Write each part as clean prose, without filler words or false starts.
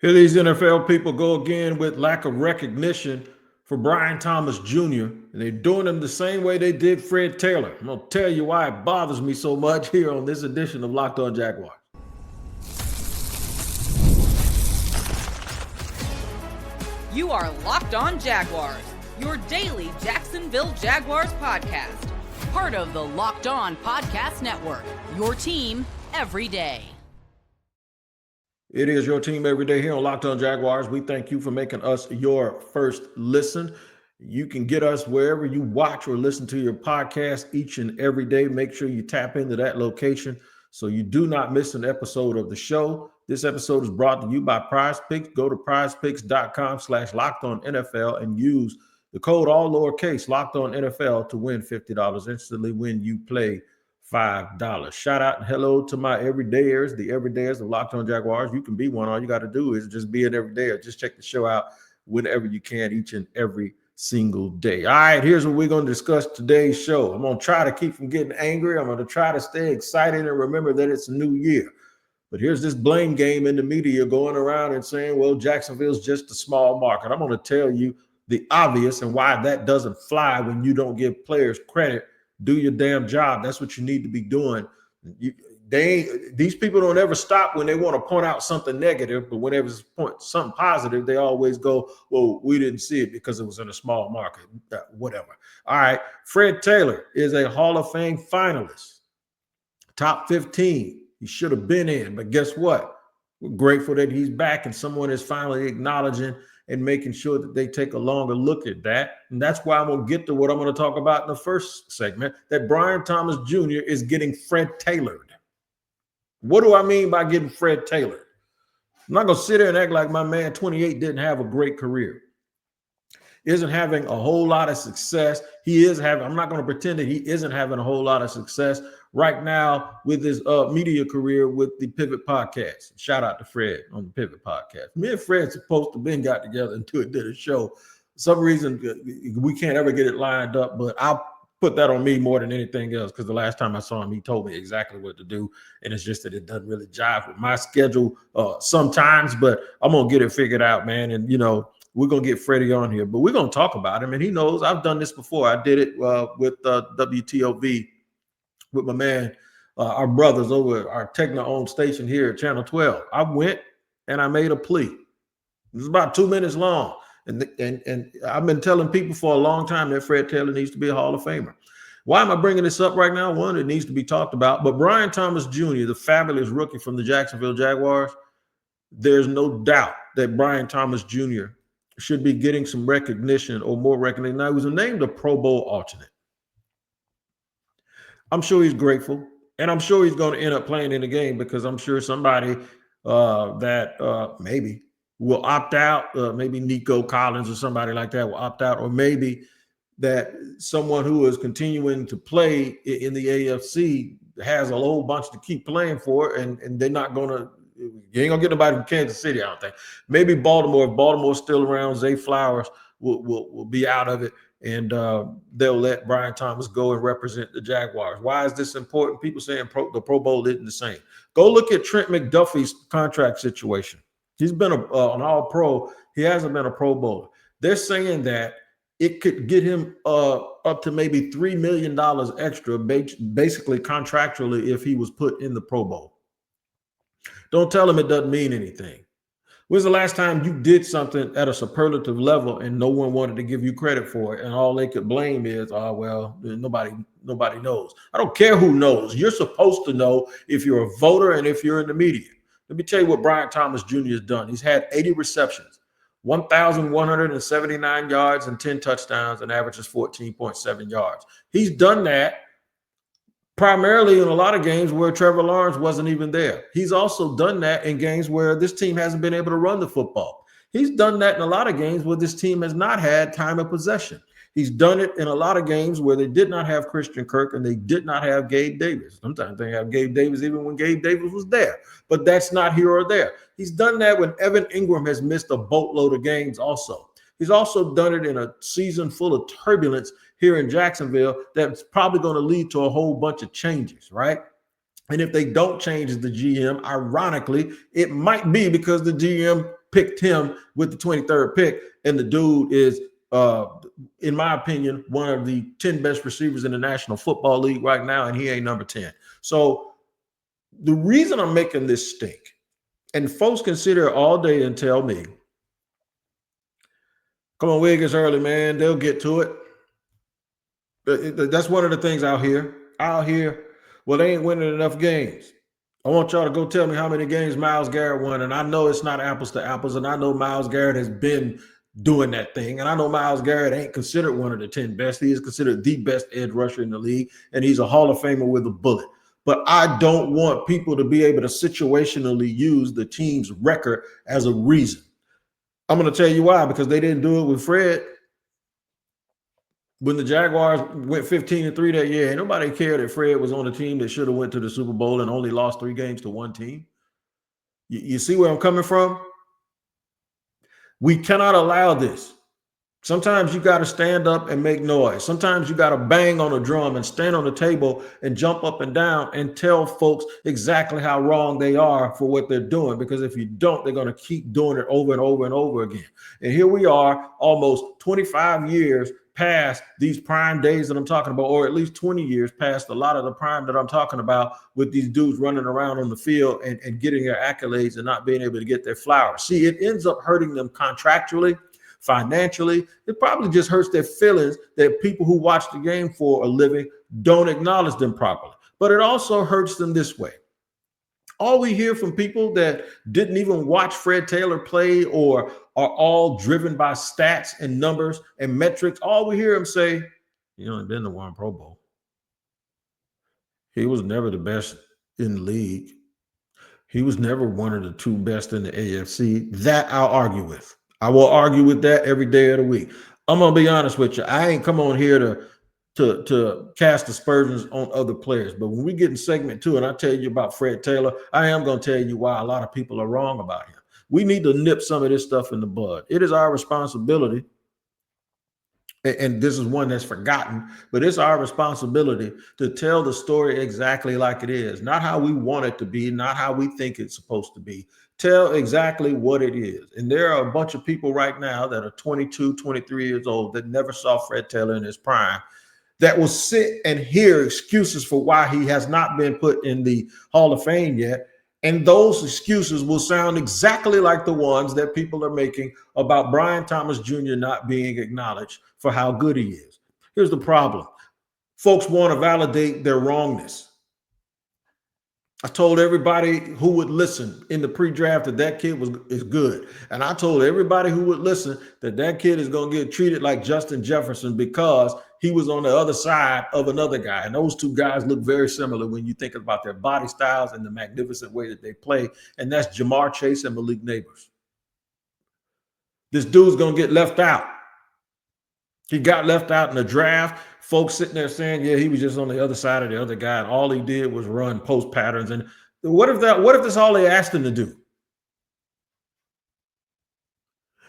Here these NFL people go again with lack of recognition for Brian Thomas Jr. And they're doing him the same way they did Fred Taylor. I'm going to tell you why it bothers me so much here on this edition of Locked On Jaguars. You are Locked On Jaguars, your daily Jacksonville Jaguars podcast. Part of the Locked On Podcast Network, your team every day. It is your team every day here on Locked On Jaguars. We thank you for making us your first listen. You can get us wherever you watch or listen to your podcast each and every day. Make sure you tap into that location so you do not miss an episode of the show. This episode is brought to you by Prize Picks. Go to prizepicks.com/LockedOnNFL and use the code all lowercase LockedOnNFL to win $50 instantly when you play $5. Shout out and hello to my everydayers, the everydayers of Locked On Jaguars. You can be one. All you got to do is just be an everydayer. Just check the show out whenever you can, each and every single day. All right, here's what we're going to discuss today's show. I'm going to try to keep from getting angry. I'm going to try to stay excited and remember that it's a new year. But here's this blame game in the media going around and saying, well, Jacksonville's just a small market. I'm going to tell you the obvious and why that doesn't fly when you don't give players credit. Do your damn job. That's what you need to be doing. These people don't ever stop when they want to point out something negative, but whenever it's something positive, they always go, well, we didn't see it because it was in a small market, whatever. All right, Fred Taylor is a Hall of Fame finalist, top 15. He should have been in, but guess what? We're grateful that he's back and someone is finally acknowledging and making sure that they take a longer look at that. And that's why I'm going to get to what I'm going to talk about in the first segment, that Brian Thomas Jr. is getting Fred Taylored. What do I mean by getting Fred Taylored? I'm not going to sit there and act like my man 28 didn't have a great career. Isn't having a whole lot of success. I'm not going to pretend that he isn't having a whole lot of success right now with his media career with the Pivot Podcast. Shout out to Fred on the Pivot Podcast. Me and Fred supposed to been got together and did a show. For some reason, we can't ever get it lined up, but I'll put that on me more than anything else because the last time I saw him, he told me exactly what to do, and it's just that it doesn't really jive with my schedule sometimes, but I'm going to get it figured out, man, and, we're going to get Freddie on here, but we're going to talk about him, and he knows I've done this before. I did it with WTOV with my man, our brothers over at our Techno-owned station here at Channel 12. I went and I made a plea. It was about 2 minutes long, and I've been telling people for a long time that Fred Taylor needs to be a Hall of Famer. Why am I bringing this up right now? One, it needs to be talked about, but Brian Thomas Jr., the fabulous rookie from the Jacksonville Jaguars, there's no doubt that Brian Thomas Jr. should be getting some recognition or more recognition. Now, he was named a Pro Bowl alternate. I'm sure he's grateful, and I'm sure he's going to end up playing in the game because I'm sure somebody that maybe will opt out, maybe Nico Collins or somebody like that will opt out, or maybe that someone who is continuing to play in the AFC has a whole bunch to keep playing for, and they're not going to. You ain't gonna get nobody from Kansas City, I don't think. Maybe Baltimore. If Baltimore's still around, Zay Flowers will be out of it, and they'll let Brian Thomas go and represent the Jaguars. Why is this important? People saying the Pro Bowl isn't the same. Go look at Trent McDuffie's contract situation. He's been an All-Pro. He hasn't been a Pro Bowler. They're saying that it could get him up to maybe $3 million extra, basically contractually, if he was put in the Pro Bowl. Don't tell him it doesn't mean anything. When's the last time you did something at a superlative level and no one wanted to give you credit for it, and all they could blame is, nobody knows. I don't care who knows. You're supposed to know if you're a voter and if you're in the media. Let me tell you what Brian Thomas Jr. has done. He's had 80 receptions, 1,179 yards, and 10 touchdowns, and averages 14.7 yards. He's done that primarily in a lot of games where Trevor Lawrence wasn't even there. He's also done that in games where this team hasn't been able to run the football. He's done that in a lot of games where this team has not had time of possession. He's done it in a lot of games where they did not have Christian Kirk and they did not have Gabe Davis. Sometimes they have Gabe Davis even when Gabe Davis was there, but that's not here or there. He's done that when Evan Ingram has missed a boatload of games also. He's also done it in a season full of turbulence here in Jacksonville that's probably going to lead to a whole bunch of changes, right? And if they don't change the GM, ironically, it might be because the GM picked him with the 23rd pick, and the dude is, in my opinion, one of the 10 best receivers in the National Football League right now, and he ain't number 10. So the reason I'm making this stink, and folks can sit here all day and tell me, come on, Wig, it's early, man. They'll get to it. That's one of the things out here. Well, they ain't winning enough games. I want y'all to go tell me how many games Myles Garrett won. And I know it's not apples to apples. And I know Myles Garrett has been doing that thing. And I know Myles Garrett ain't considered one of the 10 best. He is considered the best edge rusher in the league. And he's a Hall of Famer with a bullet. But I don't want people to be able to situationally use the team's record as a reason. I'm going to tell you why, because they didn't do it with Fred. When the Jaguars went 15-3 that year, ain't nobody cared that Fred was on a team that should have went to the Super Bowl and only lost 3 games to one team. You see where I'm coming from? We cannot allow this. Sometimes you got to stand up and make noise. Sometimes you got to bang on a drum and stand on the table and jump up and down and tell folks exactly how wrong they are for what they're doing. Because if you don't, they're going to keep doing it over and over and over again. And here we are, almost 25 years past these prime days that I'm talking about, or at least 20 years past a lot of the prime that I'm talking about, with these dudes running around on the field and getting their accolades and not being able to get their flowers. See, it ends up hurting them contractually, financially. It probably just hurts their feelings that people who watch the game for a living don't acknowledge them properly. But it also hurts them this way. All we hear from people that didn't even watch Fred Taylor play or are all driven by stats and numbers and metrics, all we hear him say, he only been to one Pro Bowl. He was never the best in the league. He was never one of the 2 best in the AFC. That I'll argue with. I will argue with that every day of the week. I'm going to be honest with you. I ain't come on here to cast aspersions on other players. But when we get in segment 2 and I tell you about Fred Taylor, I am going to tell you why a lot of people are wrong about him. We need to nip some of this stuff in the bud. It is our responsibility, and this is one that's forgotten, but it's our responsibility to tell the story exactly like it is, not how we want it to be, not how we think it's supposed to be. Tell exactly what it is. And there are a bunch of people right now that are 22, 23 years old that never saw Fred Taylor in his prime, that will sit and hear excuses for why he has not been put in the Hall of Fame yet. And those excuses will sound exactly like the ones that people are making about Brian Thomas Jr. not being acknowledged for how good he is. Here's the problem. Folks want to validate their wrongness. I told everybody who would listen in the pre-draft that kid is good. And I told everybody who would listen that kid is going to get treated like Justin Jefferson because he was on the other side of another guy. And those 2 guys look very similar when you think about their body styles and the magnificent way that they play. And that's Jamar Chase and Malik Neighbors. This dude's going to get left out. He got left out in the draft. Folks sitting there saying, yeah, he was just on the other side of the other guy, and all he did was run post patterns. And what if that's all they asked him to do?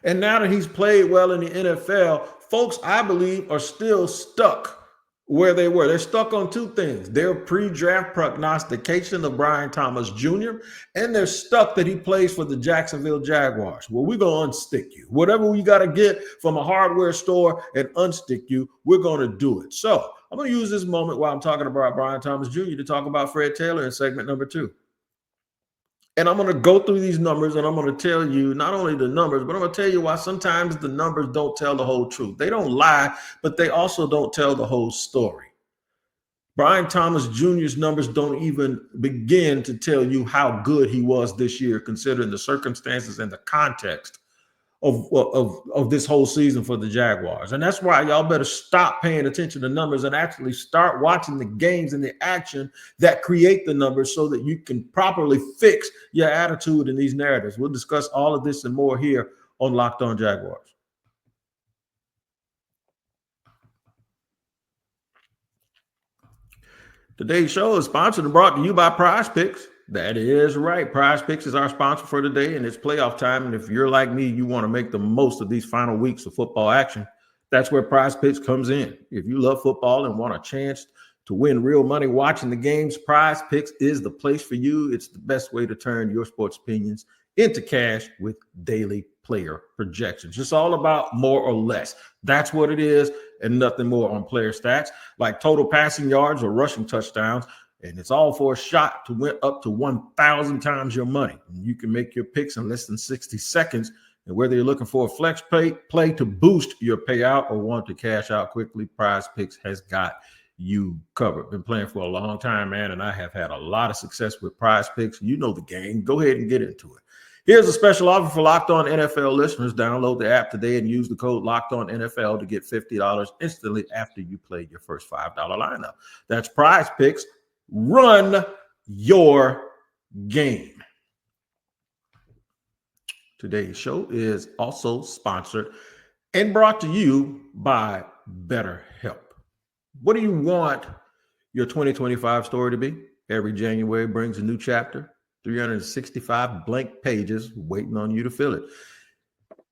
And now that he's played well in the NFL, folks, I believe, are still stuck where they were. They're stuck on 2 things. Their pre-draft prognostication of Brian Thomas Jr., and they're stuck that he plays for the Jacksonville Jaguars. Well, we're going to unstick you. Whatever we got to get from a hardware store and unstick you, we're going to do it. So I'm going to use this moment while I'm talking about Brian Thomas Jr. to talk about Fred Taylor in segment number 2. And I'm going to go through these numbers, and I'm going to tell you not only the numbers, but I'm going to tell you why sometimes the numbers don't tell the whole truth. They don't lie, but they also don't tell the whole story. Brian Thomas Jr.'s numbers don't even begin to tell you how good he was this year, considering the circumstances and the context of this whole season for the Jaguars. And that's why y'all better stop paying attention to numbers and actually start watching the games and the action that create the numbers so that you can properly fix your attitude in these narratives. We'll discuss all of this and more here on Locked On Jaguars. Today's show is sponsored and brought to you by Prize Picks. That is right. Prize Picks is our sponsor for today, and it's playoff time. And if you're like me, you want to make the most of these final weeks of football action. That's where Prize Picks comes in. If you love football and want a chance to win real money watching the games, Prize Picks is the place for you. It's the best way to turn your sports opinions into cash with daily player projections. It's all about more or less. That's what it is, and nothing more on player stats like total passing yards or rushing touchdowns. And it's all for a shot to win up to 1,000 times your money. You can make your picks in less than 60 seconds. And whether you're looking for a flex play to boost your payout or want to cash out quickly, Prize Picks has got you covered. Been playing for a long time, man, and I have had a lot of success with Prize Picks. You know the game. Go ahead and get into it. Here's a special offer for Locked On NFL listeners. Download the app today and use the code Locked On NFL to get $50 instantly after you play your first $5 lineup. That's Prize Picks. Run your game. Today's show is also sponsored and brought to you by BetterHelp. What do you want your 2025 story to be? Every January brings a new chapter, 365 blank pages waiting on you to fill it.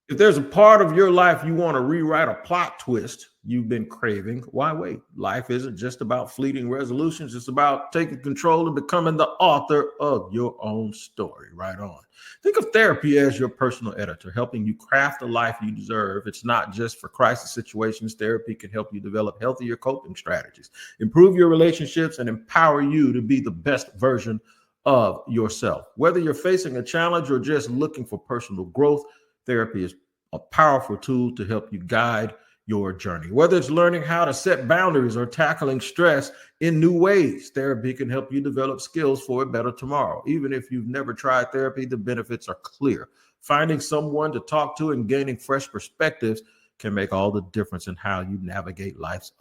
If there's a part of your life you want to rewrite a plot twist you've been craving, why wait? Life isn't just about fleeting resolutions. It's about taking control and becoming the author of your own story. Right on. Think of therapy as your personal editor, helping you craft the life you deserve. It's not just for crisis situations. Therapy can help you develop healthier coping strategies, improve your relationships, and empower you to be the best version of yourself. Whether you're facing a challenge or just looking for personal growth, therapy is a powerful tool to help you guide your journey. Whether it's learning how to set boundaries or tackling stress in new ways, therapy can help you develop skills for a better tomorrow. Even if you've never tried therapy, the benefits are clear. Finding someone to talk to and gaining fresh perspectives can make all the difference in how you navigate life's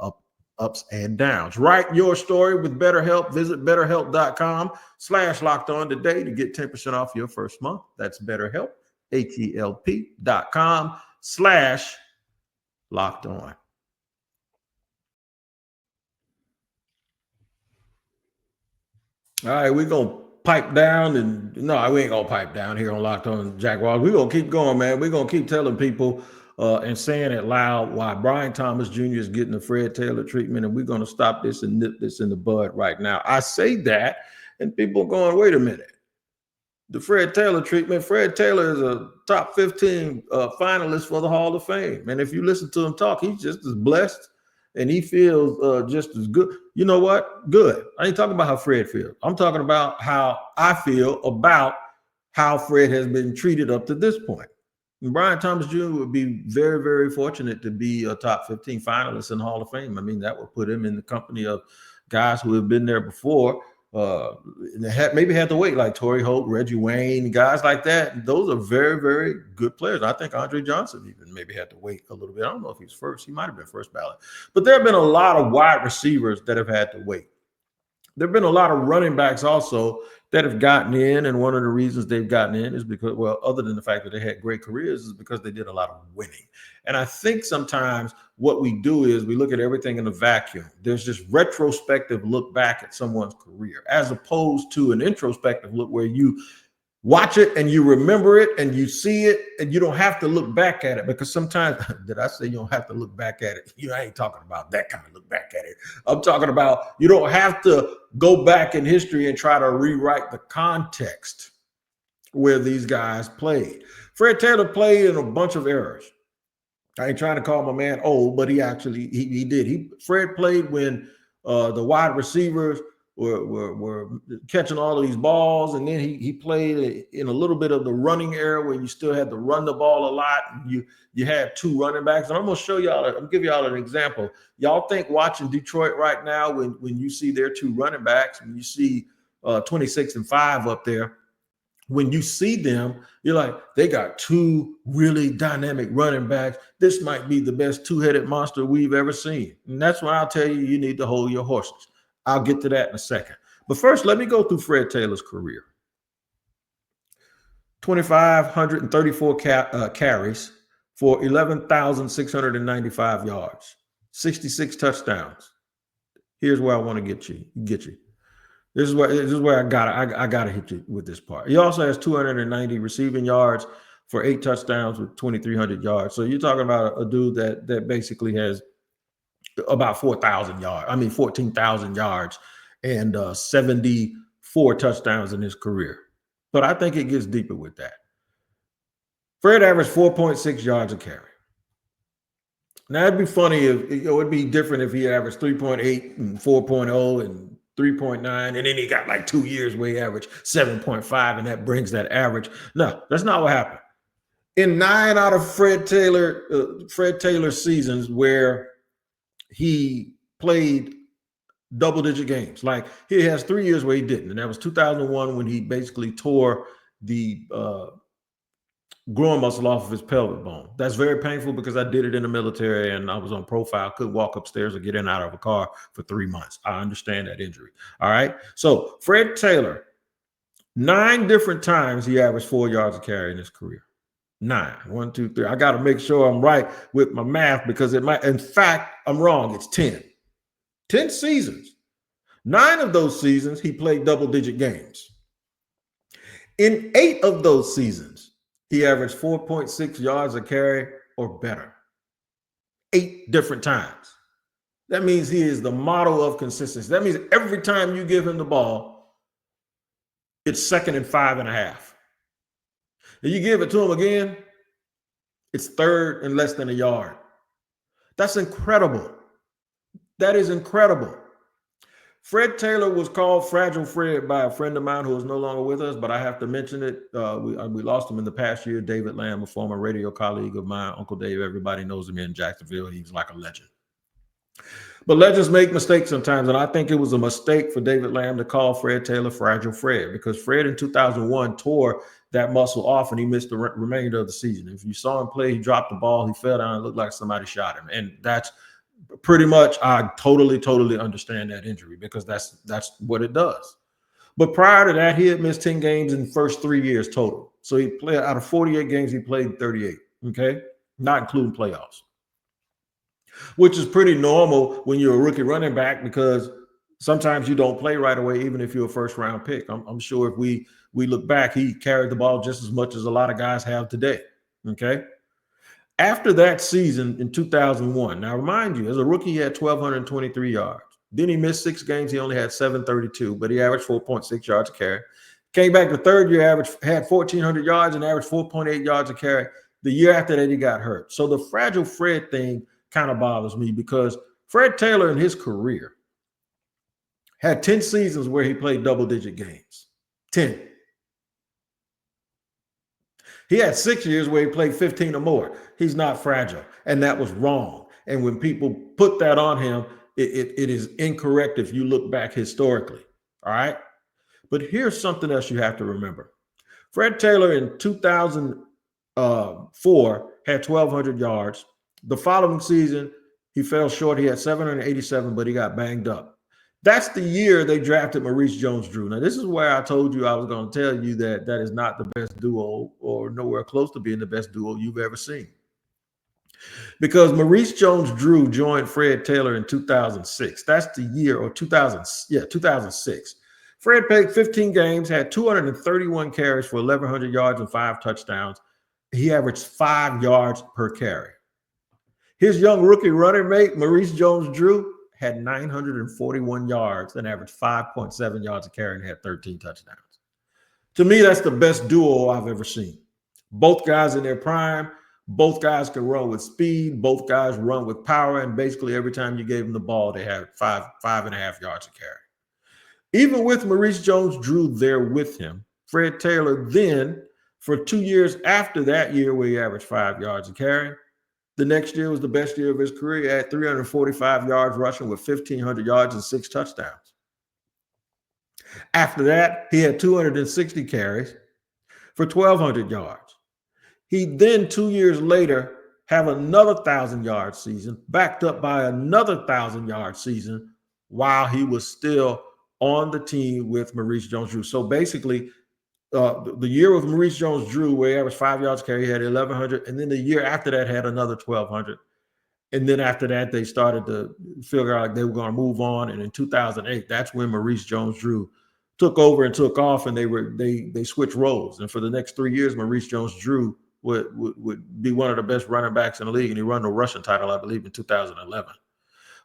ups and downs. Write your story with BetterHelp. Visit BetterHelp.com/lockedon today to get 10% off your first month. That's BetterHelp, HELP.com/lockedon. All right, we're going to pipe down. And no, we ain't going to pipe down here on Locked On Jaguars. We're going to keep going, man. We're going to keep telling people and saying it loud why Brian Thomas Jr. is getting the Fred Taylor treatment, and we're going to stop this and nip this in the bud right now. I say that, and people are going, wait a minute. The Fred Taylor treatment, Fred Taylor is a top 15 finalist for the Hall of Fame. And if you listen to him talk, he's just as blessed and he feels just as good. You know what? Good. I ain't talking about how Fred feels. I'm talking about how I feel about how Fred has been treated up to this point. And Brian Thomas Jr. would be very, very fortunate to be a top 15 finalist in the Hall of Fame. I mean, that would put him in the company of guys who have been there before. Maybe had to wait, like Torrey Holt, Reggie Wayne, guys like that. Those are very, very good players. I think Andre Johnson even maybe had to wait a little bit. I don't know if he's first. He might have been first ballot. But there have been a lot of wide receivers that have had to wait. There have been a lot of running backs also that have gotten in, and one of the reasons they've gotten in is because, well, other than the fact that they had great careers, is because they did a lot of winning. And I think sometimes what we do is we look at everything in a vacuum. There's this retrospective look back at someone's career, as opposed to an introspective look where you watch it and you remember it and you see it and you don't have to look back at it, because sometimes, did I say you don't have to look back at it? I ain't talking about that kind of look back at it. I'm talking about you don't have to go back in history and try to rewrite the context where these guys played. Fred Taylor played in a bunch of eras. I ain't trying to call my man old, but he actually he did. Fred played when the wide receivers were catching all of these balls, and then he played in a little bit of the running era where you still had to run the ball a lot. And you had two running backs, and I'm gonna show y'all. I'm gonna give y'all an example. Y'all think watching Detroit right now when you see their two running backs, when you see 26 and 5 up there. When you see them, you're like, they got two really dynamic running backs. This might be the best two-headed monster we've ever seen. And that's when I'll tell you, you need to hold your horses. I'll get to that in a second. But first, let me go through Fred Taylor's career. 2,534 carries for 11,695 yards, 66 touchdowns. Here's where I want to get you. This is where I gotta hit you with this part. He also has 290 receiving yards for 8 touchdowns with 2,300 yards. So you're talking about a dude that basically has about 14,000 yards and 74 touchdowns in his career. But I think it gets deeper with that. Fred averaged 4.6 yards a carry. Now, it'd be funny if, it'd be different if he averaged 3.8 and 4.0 and 3.9, and then he got like 2 years where he averaged 7.5, and that brings that average. No, that's not what happened. In 9 out of Fred Taylor seasons where he played double-digit games, like he has 3 years where he didn't, and that was 2001 when he basically tore the growing muscle off of his pelvic bone. That's very painful because I did it in the military and I was on profile, couldn't walk upstairs or get in and out of a car for 3 months. I understand that injury. All right. So Fred Taylor, 9 different times he averaged 4 yards a carry in his career. 9. 1, 2, 3. I got to make sure I'm right with my math because it might, in fact, I'm wrong. It's 10. 10 seasons. 9 of those seasons, he played double-digit games. In 8 of those seasons, he averaged 4.6 yards a carry or better. 8 different times. That means he is the model of consistency. That means every time you give him the ball, it's 2nd and 5.5. If you give it to him again, it's 3rd and less than a yard. That's incredible. That is incredible. Fred Taylor was called Fragile Fred by a friend of mine who is no longer with us, but I have to mention it. We lost him in the past year. David Lamb, a former radio colleague of mine, Uncle Dave, everybody knows him in Jacksonville. He's like a legend. But legends make mistakes sometimes, and I think it was a mistake for David Lamb to call Fred Taylor Fragile Fred because Fred in 2001 tore that muscle off and he missed the remainder of the season. If you saw him play, he dropped the ball, he fell down, it looked like somebody shot him. And that's pretty much, I totally understand that injury because that's what it does. But prior to that, he had missed 10 games in the first 3 years total. So he played out of 48 games, he played 38, okay? Not including playoffs, which is pretty normal when you're a rookie running back because sometimes you don't play right away, even if you're a first-round pick. I'm sure if we look back, he carried the ball just as much as a lot of guys have today, okay? After that season in 2001, now remind you, as a rookie, he had 1,223 yards. Then he missed 6 games. He only had 732, but he averaged 4.6 yards a carry. Came back the third year, had 1,400 yards and averaged 4.8 yards a carry. The year after that, he got hurt. So the Fragile Fred thing kind of bothers me because Fred Taylor in his career had 10 seasons where he played double-digit games. 10. He had 6 years where he played 15 or more. He's not fragile, and that was wrong. And when people put that on him, it is incorrect if you look back historically, all right? But here's something else you have to remember. Fred Taylor in 2004 had 1,200 yards. The following season, he fell short. He had 787, but he got banged up. That's the year they drafted Maurice Jones-Drew. Now, this is where I told you I was going to tell you that that is not the best duo or nowhere close to being the best duo you've ever seen. Because Maurice Jones-Drew joined Fred Taylor in 2006. That's the year, or 2006. Fred played 15 games, had 231 carries for 1,100 yards and 5 touchdowns. He averaged 5 yards per carry. His young rookie running mate, Maurice Jones-Drew, had 941 yards and averaged 5.7 yards a carry and had 13 touchdowns. To me, that's the best duo I've ever seen. Both guys in their prime, both guys can run with speed, both guys run with power, and basically every time you gave them the ball, they had 5.5 yards a carry. Even with Maurice Jones-Drew there with him, Fred Taylor then, for 2 years after that year where he averaged 5 yards a carry, the next year was the best year of his career. He had 345 yards rushing with 1,500 yards and 6 touchdowns. After that, he had 260 carries for 1,200 yards. He then 2 years later have another 1,000-yard season, backed up by another 1,000-yard season while he was still on the team with Maurice Jones-Drew. So basically, the year with Maurice Jones-Drew, where he averaged 5 yards carry, he had 1,100, and then the year after that had another 1,200. And then after that, they started to figure out they were going to move on. And in 2008, that's when Maurice Jones-Drew took over and took off, and they switched roles. And for the next 3 years, Maurice Jones-Drew would be one of the best running backs in the league, and he won the rushing title, I believe, in 2011.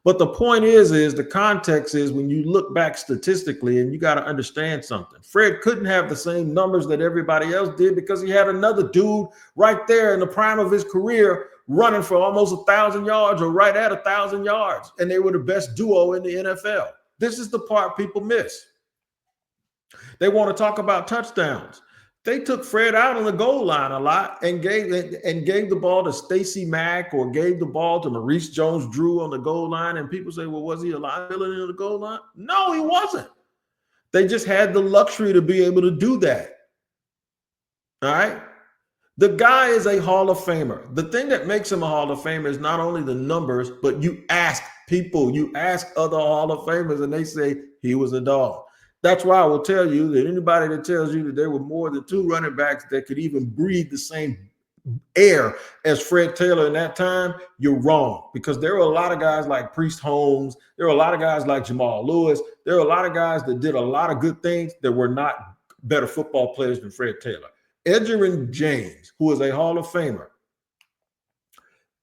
But the point is the context is when you look back statistically, and you got to understand something. Fred couldn't have the same numbers that everybody else did because he had another dude right there in the prime of his career running for almost 1,000 yards or right at 1,000 yards. And they were the best duo in the NFL. This is the part people miss. They want to talk about touchdowns. They took Fred out on the goal line a lot and gave the ball to Stacey Mack or gave the ball to Maurice Jones-Drew on the goal line. And people say, well, was he a liability on the goal line? No, he wasn't. They just had the luxury to be able to do that. All right? The guy is a Hall of Famer. The thing that makes him a Hall of Famer is not only the numbers, but you ask people, you ask other Hall of Famers, and they say he was a dog. That's why I will tell you that anybody that tells you that there were more than 2 running backs that could even breathe the same air as Fred Taylor in that time, you're wrong. Because there were a lot of guys like Priest Holmes. There were a lot of guys like Jamal Lewis. There were a lot of guys that did a lot of good things that were not better football players than Fred Taylor. Edgerrin James, who is a Hall of Famer,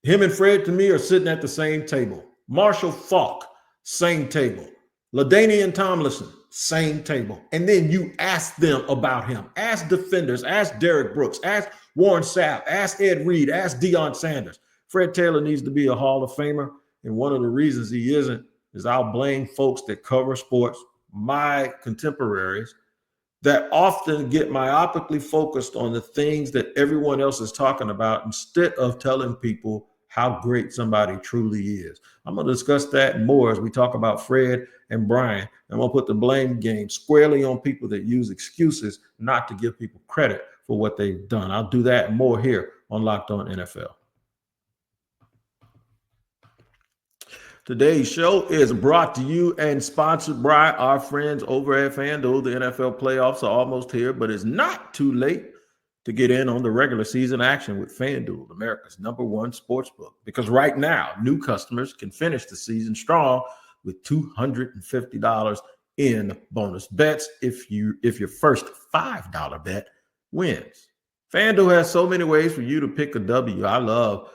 him and Fred to me are sitting at the same table. Marshall Faulk, same table. LaDainian Tomlinson, same table. And then you ask them about him. Ask defenders, ask Derek Brooks, ask Warren Sapp, ask Ed Reed, ask Deion Sanders. Fred Taylor needs to be a Hall of Famer. And one of the reasons he isn't is I'll blame folks that cover sports, my contemporaries, that often get myopically focused on the things that everyone else is talking about instead of telling people how great somebody truly is. I'm going to discuss that more as we talk about Fred and Brian. I'm going to put the blame game squarely on people that use excuses not to give people credit for what they've done. I'll do that and more here on Locked On NFL. Today's show is brought to you and sponsored by our friends over at FanDuel. The NFL playoffs are almost here, but it's not too late to get in on the regular season action with FanDuel, America's #1 sportsbook. Because right now, new customers can finish the season strong with $250 in bonus bets if your first $5 bet wins. FanDuel has so many ways for you to pick a W. I love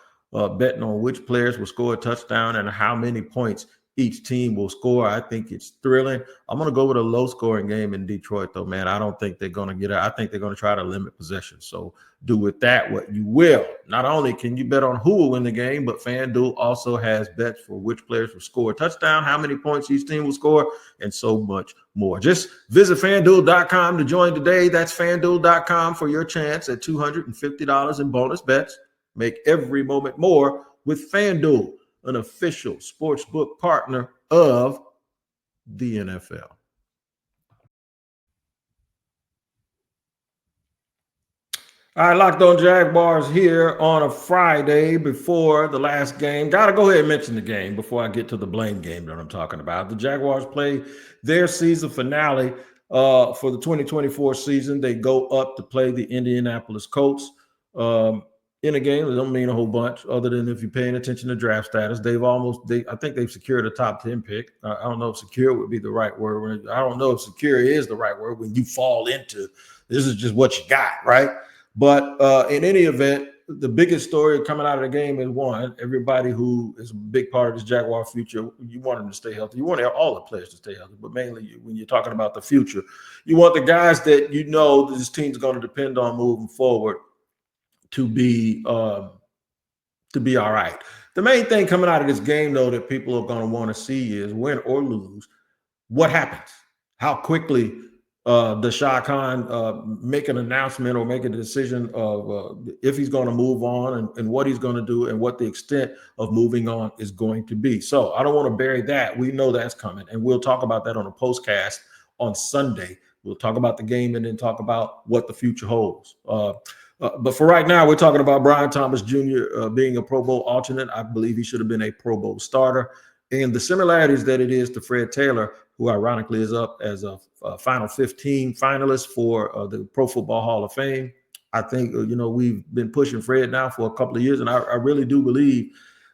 betting on which players will score a touchdown and how many points each team will score. I think it's thrilling. I'm going to go with a low-scoring game in Detroit, though, man. I don't think they're going to get it. I think they're going to try to limit possession. So do with that what you will. Not only can you bet on who will win the game, but FanDuel also has bets for which players will score a touchdown, how many points each team will score, and so much more. Just visit FanDuel.com to join today. That's FanDuel.com for your chance at $250 in bonus bets. Make every moment more with FanDuel, an official sportsbook partner of the NFL. All right, Locked On Jaguars here on a Friday before the last game. Got to go ahead and mention the game before I get to the blame game that I'm talking about. The Jaguars play their season finale for the 2024 season. They go up to play the Indianapolis Colts. In a game, it don't mean a whole bunch other than if you're paying attention to draft status. I think they've secured a top 10 pick. I don't know if secure would be the right word. I don't know if secure is the right word when you fall into this is just what you got, right? But in any event, the biggest story coming out of the game is one, everybody who is a big part of this Jaguar future, you want them to stay healthy. You want all the players to stay healthy, but mainly when you're talking about the future, you want the guys that you know this team's going to depend on moving forward to be all right. The main thing coming out of this game, though, that people are going to want to see is win or lose, what happens? How quickly does Shah Khan make an announcement or make a decision of if he's going to move on and what he's going to do and what the extent of moving on is going to be. So I don't want to bury that. We know that's coming, and we'll talk about that on a postcast on Sunday. We'll talk about the game and then talk about what the future holds. But for right now, we're talking about Brian Thomas Jr. Being a Pro Bowl alternate. I believe he should have been a Pro Bowl starter. And the similarities that it is to Fred Taylor, who ironically is up as a Final 15 finalist for the Pro Football Hall of Fame. I think, we've been pushing Fred now for a couple of years, and I really do believe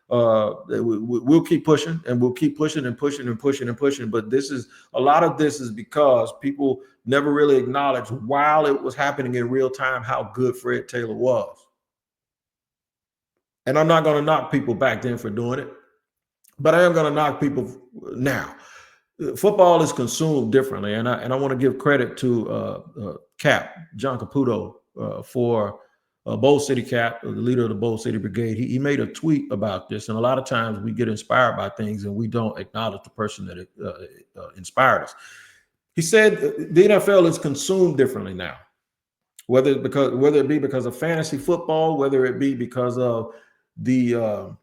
that we'll keep pushing, and we'll keep pushing and pushing and pushing and pushing. But a lot of this is because people never really acknowledged while it was happening in real time how good Fred Taylor was. And I'm not going to knock people back then for doing it. but I am going to knock people now. Football is consumed differently, and I want to give credit to Cap John Caputo for Bold City Cap, the leader of the Bold City Brigade. He made a tweet about this, and a lot of times we get inspired by things and we don't acknowledge the person that inspired us. He said the NFL is consumed differently now, whether it be because of fantasy football, whether it be because of the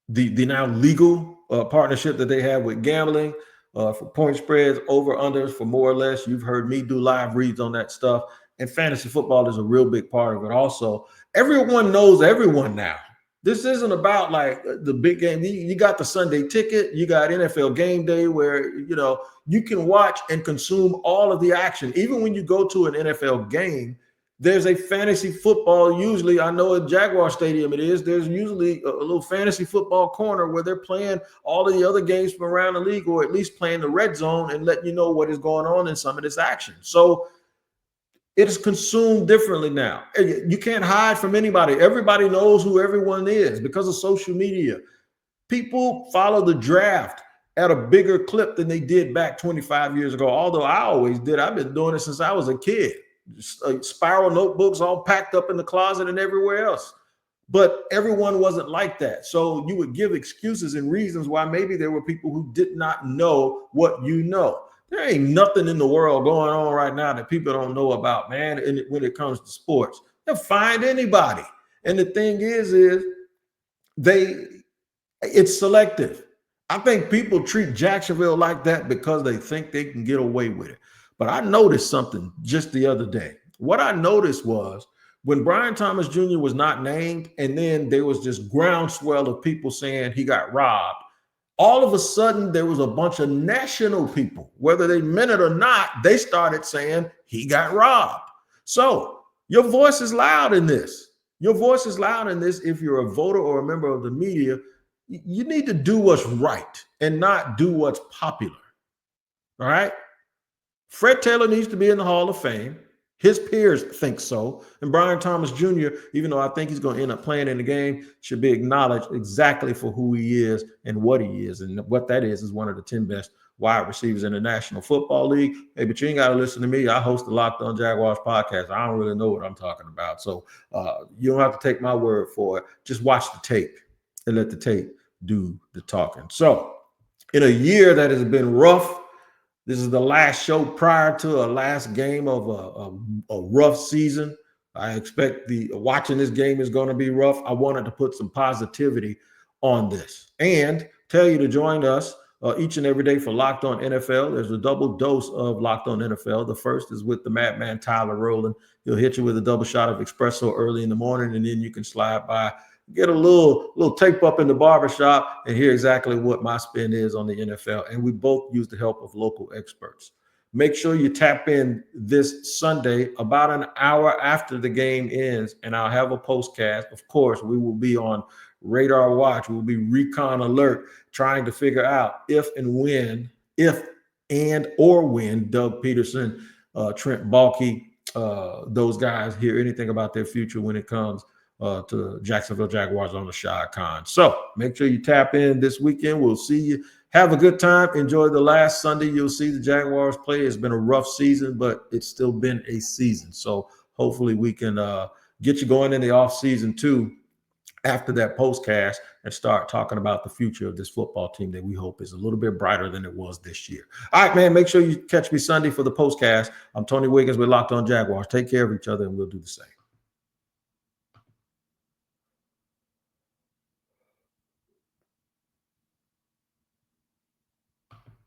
now legal partnership that they have with gambling for point spreads, over unders, for more or less. You've heard me do live reads on that stuff. And fantasy football is a real big part of it. Also, everyone knows everyone now. This isn't about like the big game. You got the Sunday ticket. You got NFL game day where, you can watch and consume all of the action. Even when you go to an NFL game, there's a fantasy football. Usually, I know at Jaguar Stadium there's usually a little fantasy football corner where they're playing all of the other games from around the league, or at least playing the red zone and letting you know what is going on in some of this action. So it is consumed differently now. You can't hide from anybody. Everybody knows who everyone is because of social media. People follow the draft at a bigger clip than they did back 25 years ago, although I always did. I've been doing it since I was a kid. Spiral notebooks all packed up in the closet and everywhere else. But everyone wasn't like that. So you would give excuses and reasons why maybe there were people who did not know what you know. There ain't nothing in the world going on right now that people don't know about, man, when it comes to sports. They'll find anybody. And the thing is it's selective. I think people treat Jacksonville like that because they think they can get away with it. But I noticed something just the other day. What I noticed was when Brian Thomas Jr. was not named, and then there was this groundswell of people saying he got robbed, all of a sudden there was a bunch of national people, whether they meant it or not, they started saying he got robbed. So your voice is loud in this. Your voice is loud in this. If you're a voter or a member of the media, you need to do what's right and not do what's popular. All right? Fred Taylor needs to be in the Hall of Fame. His peers think so. And Brian Thomas Jr., even though I think he's going to end up playing in the game, should be acknowledged exactly for who he is and what he is. And what that is one of the 10 best wide receivers in the National Football League. Hey, but you ain't got to listen to me. I host the Locked On Jaguars podcast. I don't really know what I'm talking about. So you don't have to take my word for it. Just watch the tape and let the tape do the talking. So in a year that has been rough, this is the last show prior to a last game of a rough season. I expect watching this game is going to be rough. I wanted to put some positivity on this and tell you to join us each and every day for Locked On NFL. There's a double dose of Locked On NFL. The first is with the madman Tyler Rowland. He'll hit you with a double shot of espresso early in the morning, and then you can slide by, get a little tape up in the barbershop and hear exactly what my spin is on the NFL. And we both use the help of local experts. Make sure you tap in this Sunday about an hour after the game ends, and I'll have a postcast. Of course, we will be on radar watch. We'll be recon alert, trying to figure out if and when Doug Peterson, Trent Baalke, those guys hear anything about their future when it comes to Jacksonville Jaguars on the Shad Khan. So make sure you tap in this weekend. We'll see you. Have a good time. Enjoy the last Sunday. You'll see the Jaguars play. It's been a rough season, but it's still been a season. So hopefully we can get you going in the off season too after that postcast and start talking about the future of this football team that we hope is a little bit brighter than it was this year. All right, man, make sure you catch me Sunday for the postcast. I'm Tony Wiggins with Locked On Jaguars. Take care of each other, and we'll do the same.